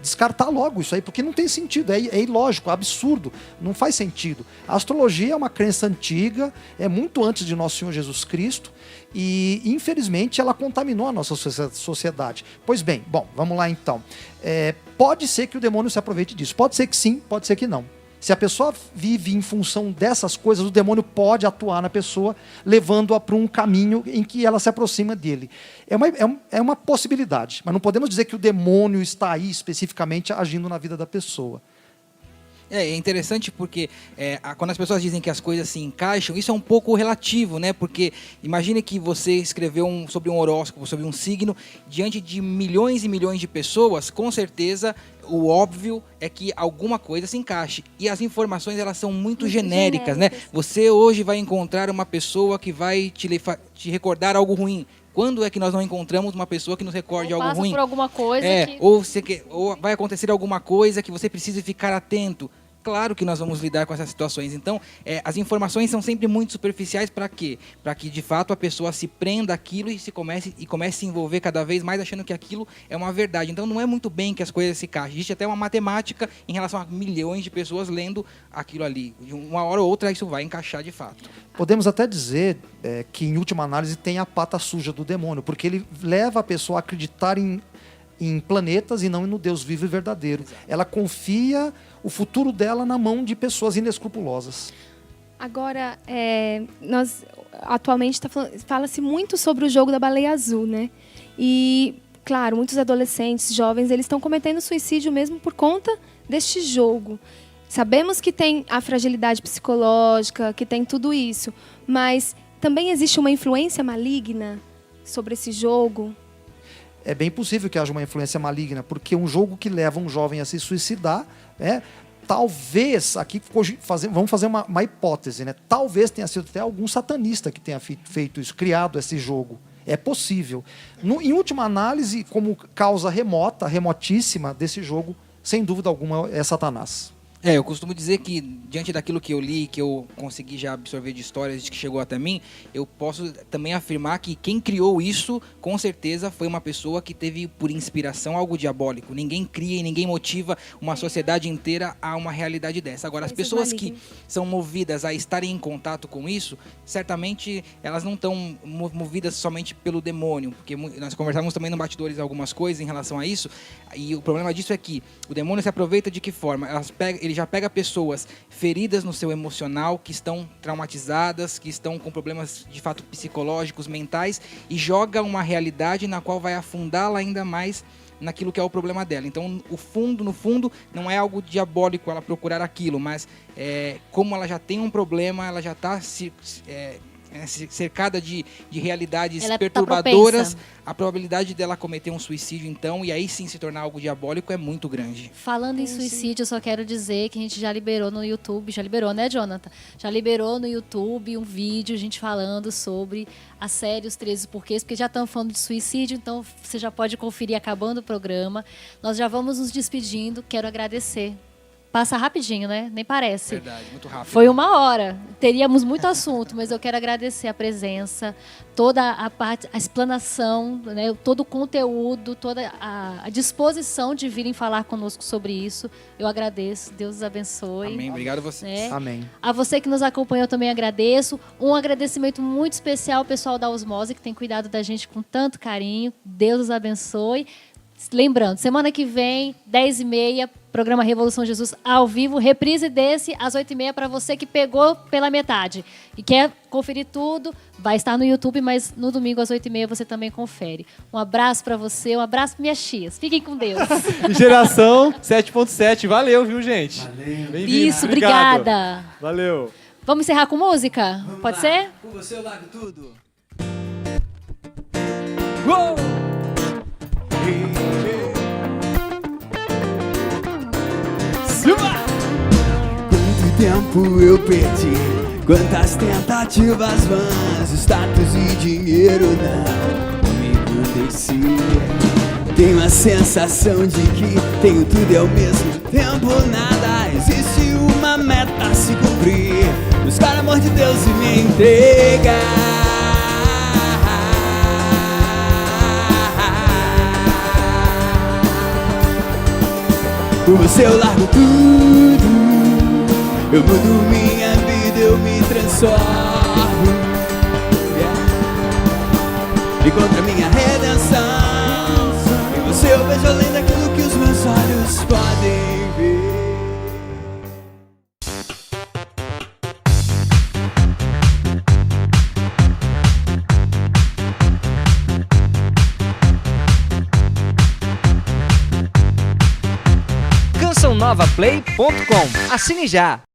descartar logo isso aí, porque não tem sentido, é ilógico, é absurdo, não faz sentido. A astrologia é uma crença antiga, é muito antes de nosso Senhor Jesus Cristo, e infelizmente ela contaminou a nossa sociedade. Pois bem, vamos lá então. Pode ser que o demônio se aproveite disso, pode ser que sim, pode ser que não. Se a pessoa vive em função dessas coisas, o demônio pode atuar na pessoa, levando-a para um caminho em que ela se aproxima dele. É uma possibilidade, mas não podemos dizer que o demônio está aí especificamente agindo na vida da pessoa. É interessante porque quando as pessoas dizem que as coisas se encaixam, isso é um pouco relativo, né? Porque imagine que você escreveu sobre um horóscopo, sobre um signo, diante de milhões e milhões de pessoas, com certeza o óbvio é que alguma coisa se encaixe. E as informações, elas são muito genéricas, né? Você hoje vai encontrar uma pessoa que vai te recordar algo ruim. Quando é que nós não encontramos uma pessoa que nos recorde algo ruim? Passa por alguma coisa ou vai acontecer alguma coisa que você precisa ficar atento. Claro que nós vamos lidar com essas situações. Então, as informações são sempre muito superficiais. Para quê? Para que, de fato, a pessoa se prenda àquilo e comece a se envolver cada vez mais achando que aquilo é uma verdade. Então, não é muito bem que as coisas se encaixem. Existe até uma matemática em relação a milhões de pessoas lendo aquilo ali. De uma hora ou outra, isso vai encaixar de fato. Podemos até dizer que, em última análise, tem a pata suja do demônio, porque ele leva a pessoa a acreditar em planetas e não no Deus vivo e verdadeiro. Exato. Ela confia o futuro dela na mão de pessoas inescrupulosas. Agora, nós atualmente fala-se muito sobre o jogo da baleia azul, né? E, claro, muitos adolescentes, jovens, eles estão cometendo suicídio mesmo por conta deste jogo. Sabemos que tem a fragilidade psicológica, que tem tudo isso, mas também existe uma influência maligna sobre esse jogo? É bem possível que haja uma influência maligna, porque um jogo que leva um jovem a se suicidar, talvez, aqui vamos fazer uma hipótese, né? Talvez tenha sido até algum satanista que tenha feito isso, criado esse jogo. É possível. Em última análise, como causa remotíssima desse jogo, sem dúvida alguma, é Satanás. Eu costumo dizer que, diante daquilo que eu li, que eu consegui já absorver de histórias que chegou até mim, eu posso também afirmar que quem criou isso, com certeza, foi uma pessoa que teve por inspiração algo diabólico. Ninguém cria e ninguém motiva uma sociedade inteira a uma realidade dessa. Agora, as pessoas que são movidas a estarem em contato com isso, certamente elas não estão movidas somente pelo demônio, porque nós conversávamos também no Bastidores algumas coisas em relação a isso, e o problema disso é que o demônio se aproveita de que forma? Ele já pega pessoas feridas no seu emocional, que estão traumatizadas, que estão com problemas de fato psicológicos, mentais, e joga uma realidade na qual vai afundá-la ainda mais naquilo que é o problema dela. Então, no fundo, não é algo diabólico ela procurar aquilo, mas como ela já tem um problema, ela já está cercada de realidades perturbadoras, a probabilidade dela cometer um suicídio, então, e aí sim se tornar algo diabólico é muito grande. Falando em suicídio, eu só quero dizer que a gente já liberou no YouTube, já liberou, né, Jonathan? Já liberou no YouTube um vídeo, a gente falando sobre a série Os 13 Porquês, porque já estamos falando de suicídio, então você já pode conferir acabando o programa. Nós já vamos nos despedindo, quero agradecer. Passa rapidinho, né? Nem parece. Verdade, muito rápido. Foi 1 hora. Teríamos muito assunto, mas eu quero agradecer a presença, toda a parte, a explanação, né? Todo o conteúdo, toda a disposição de virem falar conosco sobre isso. Eu agradeço. Deus os abençoe. Amém. Obrigado a vocês. Né? Amém. A você que nos acompanhou, eu também agradeço. Um agradecimento muito especial ao pessoal da Osmose, que tem cuidado da gente com tanto carinho. Deus os abençoe. Lembrando, semana que vem, 10h30, programa Revolução Jesus ao vivo, reprise desse às 8h30 para você que pegou pela metade e quer conferir tudo, vai estar no YouTube, mas no domingo às 8h30 você também confere. Um abraço para você, um abraço para minhas tias. Fiquem com Deus. Geração 7.7, valeu, viu, gente? Valeu. Isso, obrigada. Valeu. Vamos encerrar com música? Pode ser? Com você eu largo tudo. Quanto tempo eu perdi, quantas tentativas vãs, status e dinheiro não me acontecia. Tenho a sensação de que tenho tudo e ao mesmo tempo nada. Existe uma meta a se cumprir, buscar amor de Deus e me entregar. Por você eu largo tudo, eu mudo minha vida, eu me transformo, encontro a minha redenção. Em você eu vejo além daquilo que os meus olhos podem ver. CançãoNovaPlay.com. Assine já!